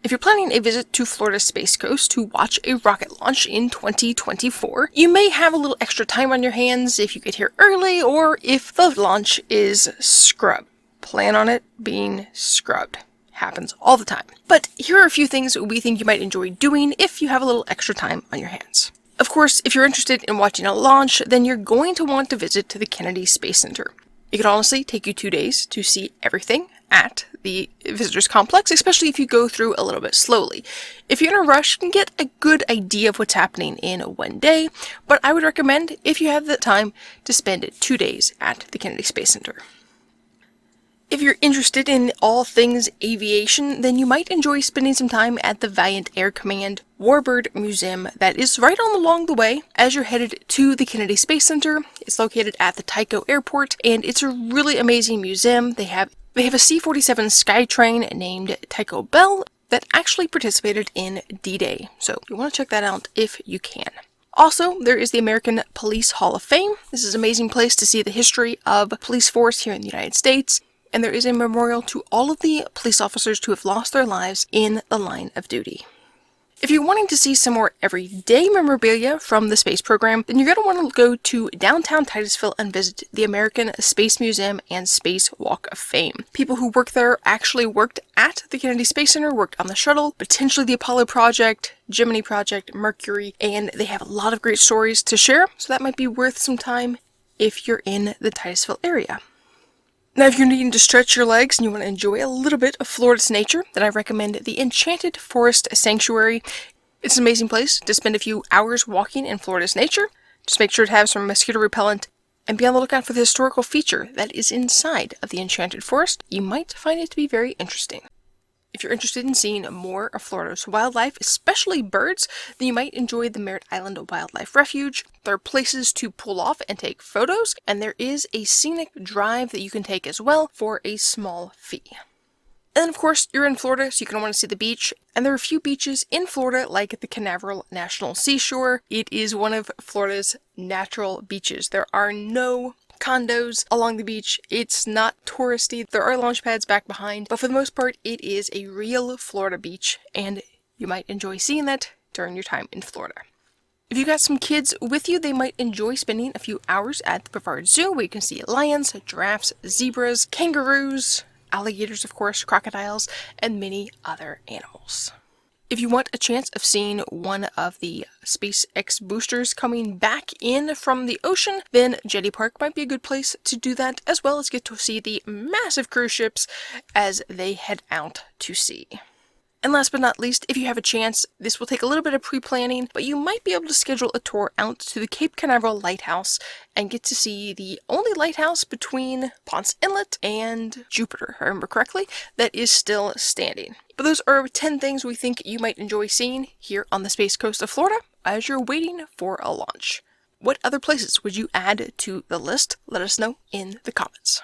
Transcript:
If you're planning a visit to Florida's Space Coast to watch a rocket launch in 2024, you may have a little extra time on your hands if you get here early or if the launch is scrubbed. Plan on it being scrubbed. Happens all the time. But here are a few things we think you might enjoy doing if you have a little extra time on your hands. Of course, if you're interested in watching a launch, then you're going to want to visit to the Kennedy Space Center. It could honestly take you 2 days to see everything at the visitors complex, especially if you go through a little bit slowly. If you're in a rush, you can get a good idea of what's happening in 1 day, but I would recommend, if you have the time, to spend 2 days at the Kennedy Space Center. If you're interested in all things aviation, then you might enjoy spending some time at the Valiant Air Command Warbird Museum that is right along the way as you're headed to the Kennedy Space Center. It's located at the Tycho Airport, and it's a really amazing museum. They have a C-47 Skytrain named Tycho Bell that actually participated in D-Day, so you want to check that out if you can. Also, there is the American Police Hall of Fame. This is an amazing place to see the history of police force here in the United States. And there is a memorial to all of the police officers who have lost their lives in the line of duty. If you're wanting to see some more everyday memorabilia from the space program, then you're going to want to go to downtown Titusville and visit the American Space Museum and Space Walk of Fame. People who work there actually worked at the Kennedy Space Center, worked on the shuttle, potentially the Apollo project, Gemini project, Mercury, and they have a lot of great stories to share, so that might be worth some time if you're in the Titusville area. Now, if you're needing to stretch your legs and you want to enjoy a little bit of Florida's nature, then I recommend the Enchanted Forest Sanctuary. It's an amazing place to spend a few hours walking in Florida's nature. Just make sure to have some mosquito repellent and be on the lookout for the historical feature that is inside of the Enchanted Forest. You might find it to be very interesting. If you're interested in seeing more of Florida's wildlife, especially birds, then you might enjoy the Merritt Island Wildlife Refuge. There are places to pull off and take photos, and there is a scenic drive that you can take as well for a small fee. And then, of course, you're in Florida, so you're going to want to see the beach. And there are a few beaches in Florida, like the Canaveral National Seashore. It is one of Florida's natural beaches. There are no condos along the beach. It's not touristy. There are launch pads back behind, but for the most part, it is a real Florida beach, and you might enjoy seeing that during your time in Florida. If you've got some kids with you, they might enjoy spending a few hours at the Brevard Zoo, where you can see lions, giraffes, zebras, kangaroos, alligators, of course, crocodiles, and many other animals. If you want a chance of seeing one of the SpaceX boosters coming back in from the ocean, then Jetty Park might be a good place to do that, as well as get to see the massive cruise ships as they head out to sea. And last but not least, if you have a chance, this will take a little bit of pre-planning, but you might be able to schedule a tour out to the Cape Canaveral Lighthouse and get to see the only lighthouse between Ponce Inlet and Jupiter, if I remember correctly, that is still standing. But those are 10 things we think you might enjoy seeing here on the Space Coast of Florida as you're waiting for a launch. What other places would you add to the list? Let us know in the comments.